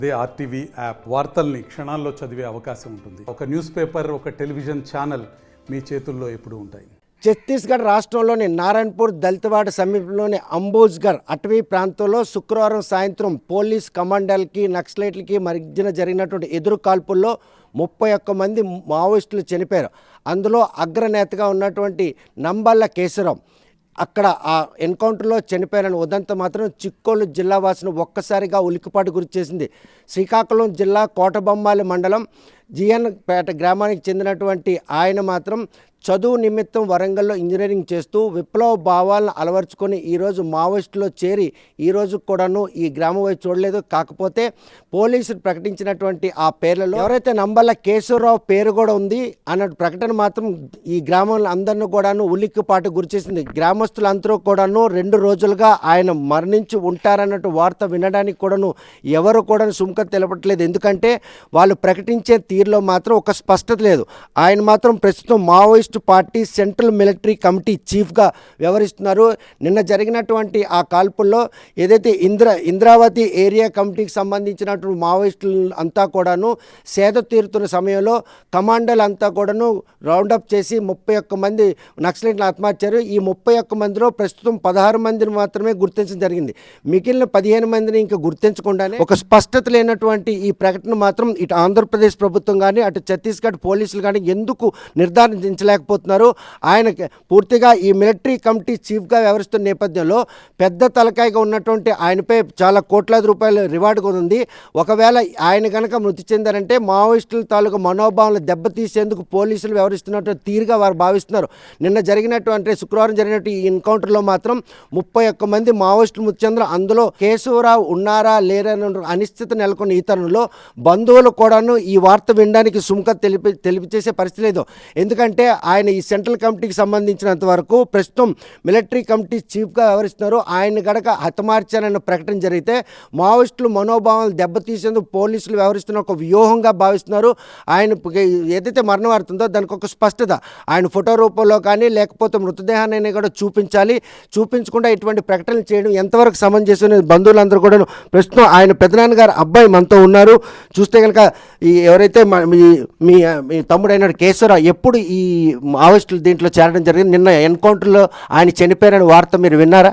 అదే RTV app వార్తల్ని క్షణాల్లో చదివే అవకాశం ఉంటుంది. ఒక న్యూస్ పేపర్, ఒక టెలివిజన్ ఛానల్ మీ చేతుల్లో ఎప్పుడూ ఉంటాయి. ఛత్తీస్గఢ్ రాష్ట్రంలోని నారాయణపూర్ దళితవాడ సమీపంలోని అంబోజ్గర్ అటవీ ప్రాంతంలో శుక్రవారం సాయంత్రం పోలీస్ కమాండర్లకి నక్సలైట్లకి మధ్యన జరిగినటువంటి ఎదురు కాల్పుల్లో 31 మంది మావోయిస్టులు చనిపోయారు. అందులో అగ్రనేతగా ఉన్నటువంటి నంబళ్ళ కేశవరావు అక్కడ ఆ ఎన్కౌంటర్లో చనిపోయారని ఉదంతం మాత్రం చిక్కోలు జిల్లా వాసిని ఒక్కసారిగా ఉలిక్కిపాటు గురి చేసింది. శ్రీకాకుళం జిల్లా కోటబొమ్మాలి మండలం జిఎన్ పేట గ్రామానికి చెందినటువంటి ఆయన మాత్రం చదువు నిమిత్తం వరంగల్లో ఇంజనీరింగ్ చేస్తూ విప్లవ భావాలను అలవర్చుకొని ఈరోజు మావోయిస్టులో చేరి ఈరోజు కూడాను ఈ గ్రామం వైపు చూడలేదు. కాకపోతే పోలీసులు ప్రకటించినటువంటి ఆ పేర్లలో ఎవరైతే నంబళ్ళ కేశవరావు పేరు కూడా ఉంది అన్న ప్రకటన మాత్రం ఈ గ్రామంలో అందరిని కూడాను ఉలిక్కిపాటు గురిచేసింది. గ్రామస్తులందరూ కూడాను 2 రోజులుగా ఆయన మరణించి ఉంటారన్నట్టు వార్త వినడానికి కూడాను ఎవరు కూడా సుముఖత తెలపట్లేదు. ఎందుకంటే వాళ్ళు ప్రకటించే తీరులో మాత్రం ఒక స్పష్టత లేదు. ఆయన మాత్రం ప్రస్తుతం Maoist party central military committee చీఫ్గా వ్యవహరిస్తున్నారు. నిన్న జరిగినటువంటి ఆ కాల్పుల్లో ఏదైతే ఇంద్రావతి ఏరియా కమిటీకి సంబంధించినటువంటి మావోయిస్టులు అంతా కూడాను సేద తీరుతున్న సమయంలో కమాండర్లు అంతా కూడాను రౌండప్ చేసి 31 మంది నక్సలైట్లు ఆత్మహత్యారు. ఈ 31 మందిలో ప్రస్తుతం 16 మందిని మాత్రమే గుర్తించడం జరిగింది. మిగిలిన 15 మందిని ఇంకా గుర్తించకుండానే ఒక స్పష్టత లేనటువంటి ఈ ప్రకటన మాత్రం ఇటు ఆంధ్రప్రదేశ్ ప్రభుత్వం కానీ అటు ఛత్తీస్గఢ్ పోలీసులు కానీ ఎందుకు నిర్ధారించలేకపోతున్నారు. ఆయన పూర్తిగా ఈ మిలిటరీ కమిటీ చీఫ్గా వ్యవహరిస్తున్న నేపథ్యంలో పెద్ద తలకాయగా ఉన్నటువంటి ఆయనపై చాలా కోట్లాది రూపాయల రివార్డు కూడా ఉంది. ఒకవేళ ఆయన కనుక మృతి చెందారంటే మావోయిస్టుల తాలూకు మనోభావాలను దెబ్బతీసేందుకు పోలీసులు వ్యవహరిస్తున్నటువంటి తీరుగా వారు భావిస్తున్నారు. నిన్న జరిగినటువంటి శుక్రవారం జరిగినట్టు ఈ ఎన్కౌంటర్లో మాత్రం 31 మంది మావోయిస్టులు మృతి చెందారు. అందులో కేశవరావు ఉన్నారా లేరా అనిశ్చిత నెలకొన్న ఈ తరుణంలో బంధువులు కూడాను ఈ వార్త వినడానికి సుముఖత తెలిపిచేసే పరిస్థితి లేదు. ఎందుకంటే ఆయన ఈ సెంట్రల్ కమిటీకి సంబంధించినంత వరకు ప్రస్తుతం మిలిటరీ కమిటీ చీఫ్గా వ్యవహరిస్తున్నారు. ఆయన గడక హతమార్చారన్న ప్రకటన జరిగితే మావోయిస్టులు మనోభావాలు దెబ్బతీసేందుకు పోలీసులు వ్యవహరిస్తున్న ఒక వ్యూహంగా భావిస్తున్నారు. ఆయన ఏదైతే మరణం వాడుతుందో దానికి ఒక స్పష్టత ఆయన ఫోటో రూపంలో కానీ లేకపోతే మృతదేహాన్ని కూడా చూపించకుండా ఇటువంటి ప్రకటనలు చేయడం ఎంతవరకు సమంజసం బంధువులందరూ కూడా ప్రస్తుతం ఆయన పెదనాన్నగారు అబ్బాయి మనతో ఉన్నారు. చూస్తే కనుక ఈ ఎవరైతే మీ తమ్ముడైన కేశవరావు ఎప్పుడు ఈ మావోయిస్టులు దీంట్లో చేరడం జరిగింది? నిన్న ఎన్కౌంటర్లో ఆయన చనిపోయారని వార్త మీరు విన్నారా?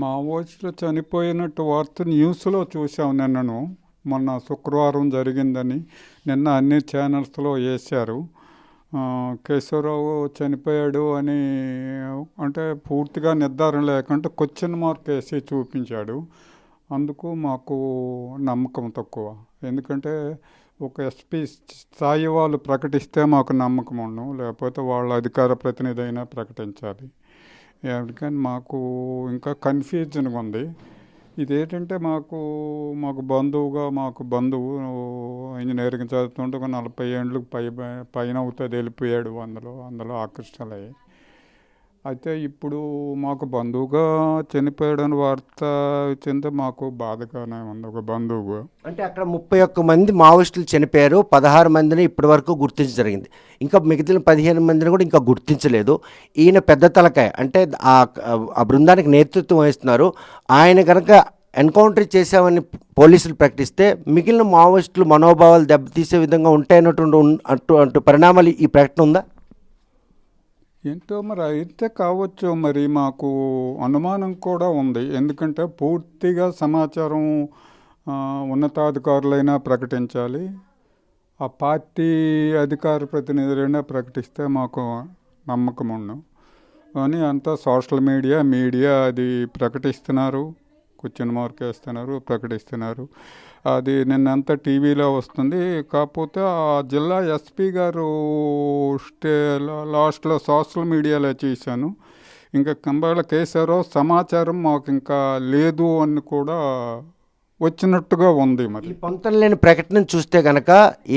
మావోయిస్టులు చనిపోయినట్టు వార్త న్యూస్లో చూసాం. నిన్నను మొన్న శుక్రవారం జరిగిందని నిన్న అన్ని ఛానల్స్లో వేశారు. కేశవరావు చనిపోయాడు అని అంటే పూర్తిగా నిర్ధారణ లేకుంటే క్వశ్చన్ మార్క్ వేసి చూపించాడు. అందుకు మాకు నమ్మకం తక్కువ. ఎందుకంటే ఒక ఎస్పీ స్థాయి వాళ్ళు ప్రకటిస్తే మాకు నమ్మకం ఉండవు, లేకపోతే వాళ్ళ అధికార ప్రతినిధి అయినా ప్రకటించాలి. ఎందుకని మాకు ఇంకా కన్ఫ్యూజన్గా ఉంది. ఇదేంటంటే మాకు బంధువు ఇంజనీరింగ్ చదువుతుంటే ఒక 40 ఏళ్ళకు పైన అవుతుంది, వెళ్ళిపోయాడు. అందులో ఆకర్షణలయ్యి అయితే ఇప్పుడు మాకు బంధువుగా చనిపోయాడని వార్త వచ్చింది. మాకు బాధగానే ఉంది. ఒక బంధువుగా అంటే అక్కడ 31 మంది మావోయిస్టులు చనిపోయారు. 16 మందిని ఇప్పటి వరకు గుర్తించడం జరిగింది. ఇంకా మిగిలిన 15 మందిని కూడా ఇంకా గుర్తించలేదు. ఈయన పెద్ద తలకాయ అంటే ఆ బృందానికి నేతృత్వం వహిస్తున్నారు. ఆయన కనుక ఎన్కౌంటర్ చేశామని పోలీసులు ప్రకటిస్తే మిగిలిన మావోయిస్టులు మనోభావాలు దెబ్బతీసే విధంగా ఉంటాయన్నటువంటి పరిణామాలు ఈ ప్రకటన ఉందా? ఏంటో మరి అయితే కావచ్చు. మరి మాకు అనుమానం కూడా ఉంది. ఎందుకంటే పూర్తిగా సమాచారం ఉన్నతాధికారులైనా ప్రకటించాలి, ఆ పార్టీ అధికార ప్రతినిధులైనా ప్రకటిస్తే మాకు నమ్మకం ఉండవు. కానీ అంతా సోషల్ మీడియా అది ప్రకటిస్తున్నారు, క్వశ్చన్ మార్క్ వేస్తున్నారు, ప్రకటిస్తున్నారు. అది నిన్నంతా టీవీలో వస్తుంది. కాకపోతే ఆ జిల్లా ఎస్పీ గారు లాస్ట్లో సోషల్ మీడియాలో చూశాను. ఇంకా కంబాల కేశవరావు సమాచారం మాకు ఇంకా లేదు అని కూడా వచ్చినట్టుగా ఉంది. మరి పొంతన లేని ప్రకటన చూస్తే కనుక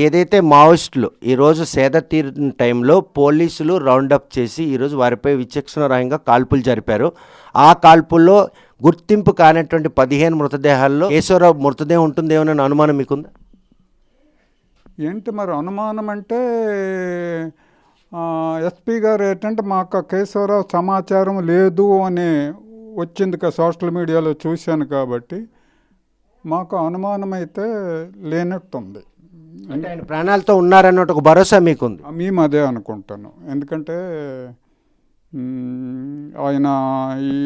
ఏదైతే మావోయిస్టులు ఈరోజు సేద తీరిన టైంలో పోలీసులు రౌండప్ చేసి ఈరోజు వారిపై విచక్షణారహితంగా కాల్పులు జరిపారు. ఆ కాల్పుల్లో గుర్తింపు కానటువంటి 15 మృతదేహాల్లో కేశవరావు మృతదేహం ఉంటుందేమోనని అనుమానం మీకుందా? ఏంటి మరి అనుమానం అంటే ఎస్పీ గారు ఏంటంటే మాకు కేశవరావు సమాచారం లేదు అని వచ్చింది సోషల్ మీడియాలో చూశాను. కాబట్టి మాకు అనుమానం అయితే లేనట్టుంది. అంటే ఆయన ప్రాణాలతో ఉన్నారన్నట్టు ఒక భరోసా మీకుంది. మేము అదే అనుకుంటాను. ఎందుకంటే ఆయన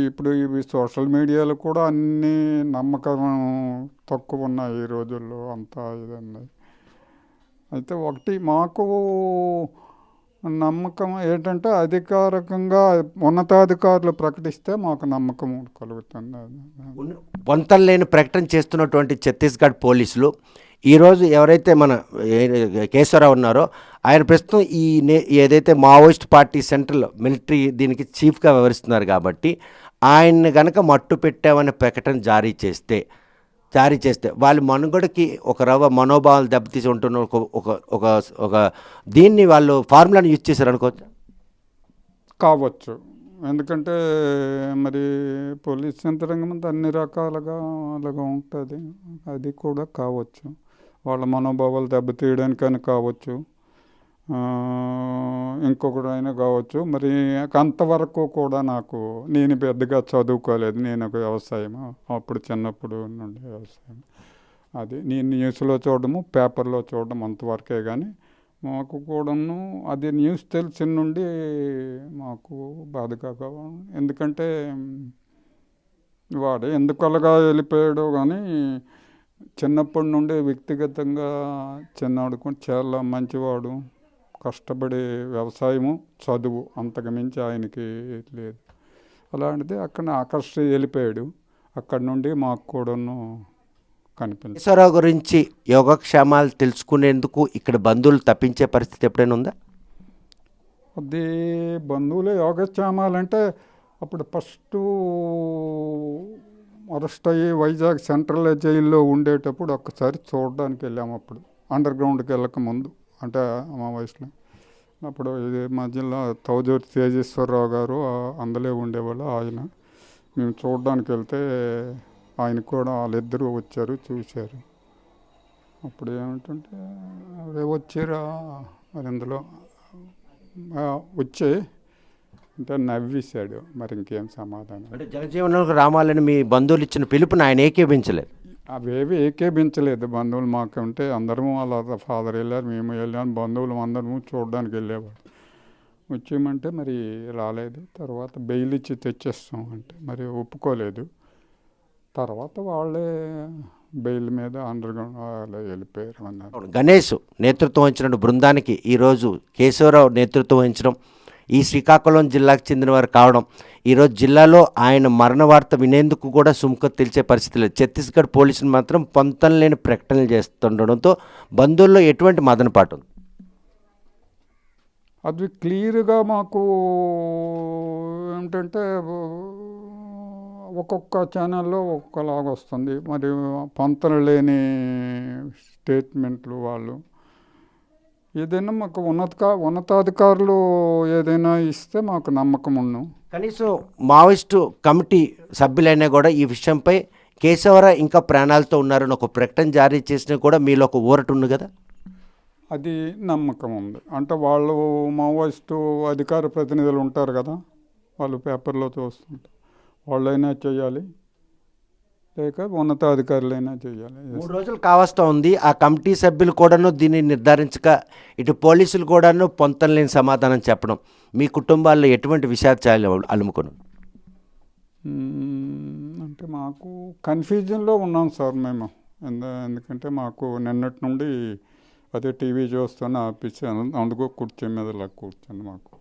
ఇప్పుడు ఇవి సోషల్ మీడియాలో కూడా అన్నీ నమ్మకం తక్కువ ఉన్నాయి ఈ రోజుల్లో, అంతా ఇదన్నది. అయితే ఒకటి మాకు నమ్మకం ఏంటంటే అధికారికంగా ఉన్నతాధికారులు ప్రకటిస్తే మాకు నమ్మకం కలుగుతుంది. పొంతం లేని ప్రకటన చేస్తున్నటువంటి ఛత్తీస్గఢ్ పోలీసులు ఈరోజు ఎవరైతే మన కేశవరావు ఉన్నారో ఆయన ప్రస్తుతం ఏదైతే మావోయిస్ట్ పార్టీ సెంట్రల్ మిలిటరీ దీనికి చీఫ్గా వ్యవహరిస్తున్నారు కాబట్టి ఆయన్ని గనక మట్టు పెట్టామనే ప్రకటన జారీ చేస్తే వాళ్ళ మనుగడకి ఒక రవ్వ మనోభావాలు దెబ్బతీసి ఉంటున్న ఒక దీన్ని వాళ్ళు ఫార్ములాని యూజ్ చేశారు అనుకోవచ్చు. కావచ్చు. ఎందుకంటే మరి పోలీస్ యంత్రాంగం అంతా అన్ని రకాలుగా అలాగా ఉంటుంది. అది కూడా కావచ్చు. వాళ్ళ మనోభావాలు దెబ్బతీయడానికైనా కావచ్చు, ఇంకొకటైనా కావచ్చు. మరి అంతవరకు కూడా నేను పెద్దగా చదువుకోలేదు. నేను ఒక వ్యవసాయం, అప్పుడు చిన్నప్పుడు నుండి వ్యవసాయం. అది నేను న్యూస్లో చూడడము, పేపర్లో చూడడం అంతవరకే. కానీ మాకు కూడాను అది న్యూస్ తెలిసిన నుండి మాకు బాధగా. ఎందుకంటే వాడు ఎందుకు అలాగా వెళ్ళిపోయాడో కానీ చిన్నప్పటి నుండి వ్యక్తిగతంగా చిన్నవాడు చాలా మంచివాడు, కష్టపడి వ్యవసాయము చదువు అంతకు మించి ఆయనకి లేదు. అలాంటిది అక్కడ ఆకర్షి వెళ్ళిపోయాడు. అక్కడి నుండి మాకు కూడాను కనిపించింది. కేశవరావు గురించి యోగక్షేమాలు తెలుసుకునేందుకు ఇక్కడ బంధువులు తప్పించే పరిస్థితి ఎప్పుడైనా ఉందా? అది బంధువులు యోగక్షేమాలంటే అప్పుడు ఫస్ట్ అరెస్ట్ అయ్యి వైజాగ్ సెంట్రల్ జైల్లో ఉండేటప్పుడు ఒక్కసారి చూడడానికి వెళ్ళాము. అప్పుడు అండర్ గ్రౌండ్కి వెళ్ళక ముందు, అంటే మా వయసులో. అప్పుడు ఇది మధ్యలో తౌజూరి తేజేశ్వరరావు గారు అందులో ఉండేవాళ్ళు. ఆయన మేము చూడడానికి వెళ్తే ఆయన కూడా వాళ్ళిద్దరూ వచ్చారు, చూశారు. అప్పుడు ఏమిటంటే అదే వచ్చిరా మరి ఇందులో వచ్చే అంటే నవ్వేశాడు. మరి ఇంకేం సమాధానం. అంటే జనజీవనంలో రామాలని మీ బంధువులు ఇచ్చిన పిలుపుని ఆయన ఏకీభించలేదు. అవేవి ఏకీభించలేదు బంధువులు. మాకంటే అందరము వాళ్ళ ఫాదర్ వెళ్ళారు, మేము వెళ్ళాము, బంధువులు అందరము చూడడానికి వెళ్ళేవాడు. వచ్చేయమంటే మరి రాలేదు. తర్వాత బెయిల్ ఇచ్చి తెచ్చేస్తాం అంటే మరి ఒప్పుకోలేదు. తర్వాత వాళ్ళే బెయిల్ మీద అండర్ గ్రౌండ్ వెళ్ళిపోయారు అన్నారు. గణేష్ నేతృత్వం వహించిన బృందానికి ఈరోజు కేశవరావు నేతృత్వం వహించడం, ఈ శ్రీకాకుళం జిల్లాకు చెందిన వారు కావడం, ఈరోజు జిల్లాలో ఆయన మరణ వార్త వినేందుకు కూడా సుముఖత తెలిసే పరిస్థితి లేదు. ఛత్తీస్గఢ్ పోలీసులు మాత్రం పొంతం లేని ప్రకటనలు చేస్తుండడంతో బంధువుల్లో ఎటువంటి మదనపాటు ఉంది? అది క్లియర్గా మాకు ఏంటంటే ఒక్కొక్క ఛానల్లో ఒక్కొక్కలాగా వస్తుంది. మరి పొంతన లేని స్టేట్మెంట్లు వాళ్ళు. ఏదైనా మాకు ఉన్నతాధికారులు ఏదైనా ఇస్తే మాకు నమ్మకం ఉన్నాం. కనీసం మావోయిస్టు కమిటీ సభ్యులైనా కూడా ఈ విషయంపై కేశవరావు ఇంకా ప్రాణాలతో ఉన్నారని ఒక ప్రకటన జారీ చేసినా కూడా మీలో ఒక ఊరట ఉంది కదా? అది నమ్మకం ఉంది. అంటే వాళ్ళు మావోయిస్టు అధికార ప్రతినిధులు ఉంటారు కదా, వాళ్ళు పేపర్లో చూస్తుంటారు. వాళ్ళైనా చేయాలి, లేక ఉన్నతాధికారులైనా చేయాలి. 3 రోజులు కావస్తూ ఉంది. ఆ కమిటీ సభ్యులు కూడాను దీన్ని నిర్ధారించక ఇటు పోలీసులు కూడాను పొంతం లేని సమాధానం చెప్పడం మీ కుటుంబాల్లో ఎటువంటి విషాదాలు అలుముకున్నాం? అంటే మాకు కన్ఫ్యూజన్లో ఉన్నాం సార్ మేము. ఎందుకంటే మాకు నిన్నటి నుండి అదే టీవీ చూస్తాను ఆపించి అందుకో కూర్చొని మీద ఇలా కూర్చొని మాకు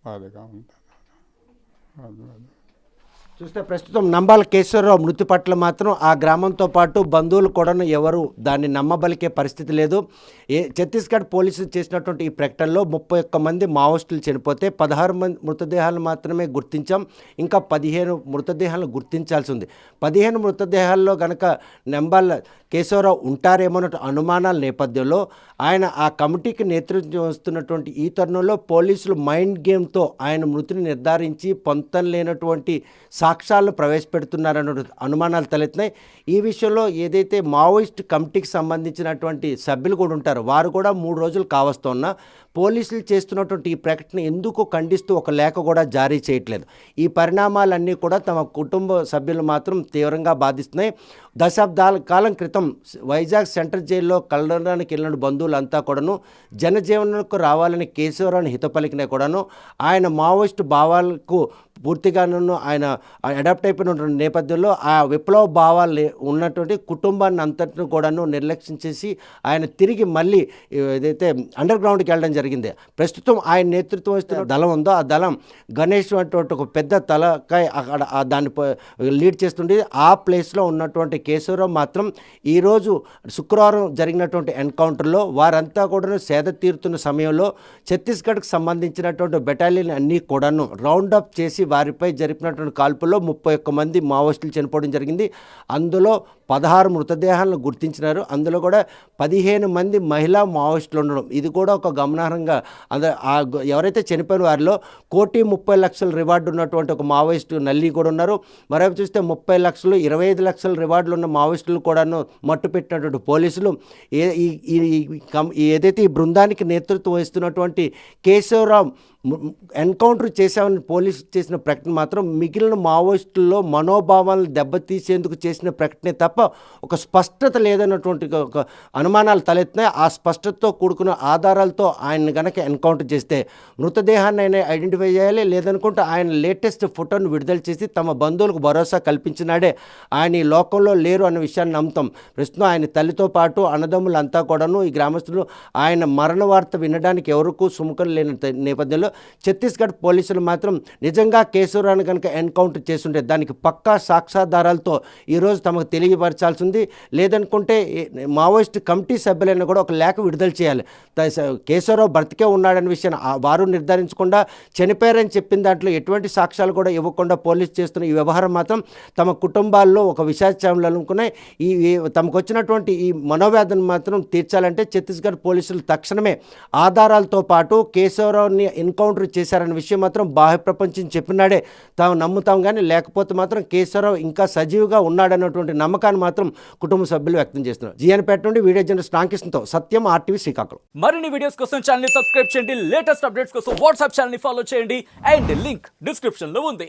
బాధగా ఉంటుంది. చూస్తే ప్రస్తుతం నంబాల కేశవరావు మృతి పట్ల మాత్రం ఆ గ్రామంతో పాటు బంధువులు కూడా ఎవరు దాన్ని నమ్మబలికే పరిస్థితి లేదు. ఛత్తీస్గఢ్ పోలీసులు చేసినటువంటి ఈ ప్రకటనలో 31 మంది మావోయిస్టులు చనిపోతే 16 మంది మృతదేహాలు మాత్రమే గుర్తించాం. ఇంకా 15 మృతదేహాలను గుర్తించాల్సి ఉంది. 15 మృతదేహాల్లో కనుక నంబాల కేశవరావు ఉంటారేమోనటువంటి అనుమానాల నేపథ్యంలో ఆయన ఆ కమిటీకి నేతృత్వం వస్తున్నటువంటి ఈ తరుణంలో పోలీసులు మైండ్ గేమ్తో ఆయన మృతిని నిర్ధారించి పొంతం లేనటువంటి సాక్ష్యాలను ప్రవేశపెడుతున్నారన్న అనుమానాలు తలెత్తినాయి. ఈ విషయంలో ఏదైతే మావోయిస్ట్ కమిటీకి సంబంధించినటువంటి సభ్యులు కూడా ఉంటారో వారు కూడా 3 రోజులు కావస్తున్నా పోలీసులు చేస్తున్నటువంటి ఈ ప్రకటన ఎందుకు ఖండిస్తూ ఒక లేఖ కూడా జారీ చేయట్లేదు. ఈ పరిణామాలన్నీ కూడా తమ కుటుంబ సభ్యులు మాత్రం తీవ్రంగా బాధిస్తున్నాయి. దశాబ్దాల కాలం క్రితం వైజాగ్ సెంట్రల్ జైల్లో కలవడానికి వెళ్ళిన బంధువులంతా కూడాను జనజీవనంకు రావాలని కేశవరావుని హిత పలికినా కూడాను ఆయన మావోయిస్టు భావాలకు పూర్తిగాను ఆయన అడాప్ట్ అయిపోయిన నేపథ్యంలో ఆ విప్లవ భావాలు ఉన్నటువంటి కుటుంబాన్ని అంతటిని కూడాను నిర్లక్ష్యం చేసి ఆయన తిరిగి మళ్ళీ ఏదైతే అండర్ గ్రౌండ్కి వెళ్ళడం జరిగింది. ప్రస్తుతం ఆయన నేతృత్వం వస్తున్న దళం ఉందో ఆ దళం గణేష్ అటువంటి ఒక పెద్ద తలకాయ అక్కడ దాన్ని లీడ్ చేస్తుండే ఆ ప్లేస్లో ఉన్నటువంటి కేశవరావు మాత్రం ఈరోజు శుక్రవారం జరిగినటువంటి ఎన్కౌంటర్లో వారంతా కూడా సేద తీరుతున్న సమయంలో ఛత్తీస్గఢ్కి సంబంధించినటువంటి బెటాలియన్ అన్నీ కూడాను రౌండప్ చేసి వారిపై జరిపినటువంటి కాల్పుల్లో 31 మంది మావోయిస్టులు చనిపోవడం జరిగింది. అందులో 16 మృతదేహాలను గుర్తించినారు. అందులో కూడా 15 మంది మహిళా మావోయిస్టులు ఉండడం ఇది కూడా ఒక గమనార్హంగా. ఎవరైతే చనిపోయిన వారిలో 1,30,00,000 రివార్డు ఉన్నటువంటి ఒక మావోయిస్టు నల్లి కూడా ఉన్నారు. మరోవైపు చూస్తే 30 లక్షలు 25 లక్షల రివార్డులు ఉన్న మావోయిస్టులు కూడాను మట్టు పెట్టినటువంటి పోలీసులు ఏదైతే ఈ బృందానికి నేతృత్వం వహిస్తున్నటువంటి కేశవరావు ఎన్కౌంటర్ చేశామని పోలీసు చేసిన ప్రకటన మాత్రం మిగిలిన మావోయిస్టుల్లో మనోభావాలను దెబ్బతీసేందుకు చేసిన ప్రకటనే తప్ప ఒక స్పష్టత లేదన్నటువంటి ఒక అనుమానాలు తలెత్తున్నాయి. ఆ స్పష్టతతో కూడుకున్న ఆధారాలతో ఆయన గనక ఎన్కౌంటర్ చేస్తే మృతదేహాన్ని ఆయన ఐడెంటిఫై చేయాలి. లేదనుకుంటే ఆయన లేటెస్ట్ ఫోటోను విడుదల చేసి తమ బంధువులకు భరోసా కల్పించినాడే ఆయన ఈ లోకంలో లేరు అన్న విషయాన్ని నమ్ముతాం. ప్రస్తుతం ఆయన తల్లితో పాటు అన్నదమ్ములంతా కూడాను ఈ గ్రామస్తులు ఆయన మరణ వార్త వినడానికి ఎవరికూ సుముఖం లేని నేపథ్యంలో ఛత్తీస్గఢ్ పోలీసులు మాత్రం నిజంగా కేశవరావుని కనుక ఎన్కౌంటర్ చేస్తుంటే దానికి పక్కా సాక్ష్యాధారాలతో ఈరోజు తమకు తెలియపరచాల్సి ఉంది. లేదనుకుంటే మావోయిస్ట్ కమిటీ సభ్యులైనా కూడా ఒక లేఖ విడుదల చేయాలి. కేశవరావు బ్రతికే ఉన్నాడనే విషయాన్ని వారు నిర్ధారించకుండా చనిపోయారని చెప్పిన దాంట్లో ఎటువంటి సాక్ష్యాలు కూడా ఇవ్వకుండా పోలీసు చేస్తున్న ఈ వ్యవహారం మాత్రం తమ కుటుంబాల్లో ఒక విషాదం అనుకున్నాయి. తమకు వచ్చినటువంటి ఈ మనోవేదన మాత్రం తీర్చాలంటే ఛత్తీస్గఢ్ పోలీసులు తక్షణమే ఆధారాలతో పాటు కేశవరావుని ఎన్కౌంటర్ చేశారన్న విషయం మాత్రం బాహ్య ప్రపంచం చెప్పినాడే తాము నమ్ముతాం. కానీ లేకపోతే మాత్రం కేశవరావు ఇంకా సజీవుగా ఉన్నాడన్నటువంటి నమ్మకాన్ని మాత్రం కుటుంబ సభ్యులు వ్యక్తం చేస్తున్నారు. జీఎన్పేట నుండి వీడియో జర్నలిస్ట్ రామకృష్ణతో సత్యం, RTV శ్రీకాకుళం. మరిన్ని వీడియోస్ కోసం ఛానల్ ని సబ్స్క్రైబ్ చేయండి. లేటెస్ట్ అప్డేట్స్ కోసం వాట్సాప్ ఛానల్ ని ఫాలో చేయండి. అండ్ లింక్ డిస్క్రిప్షన్ లో ఉంది.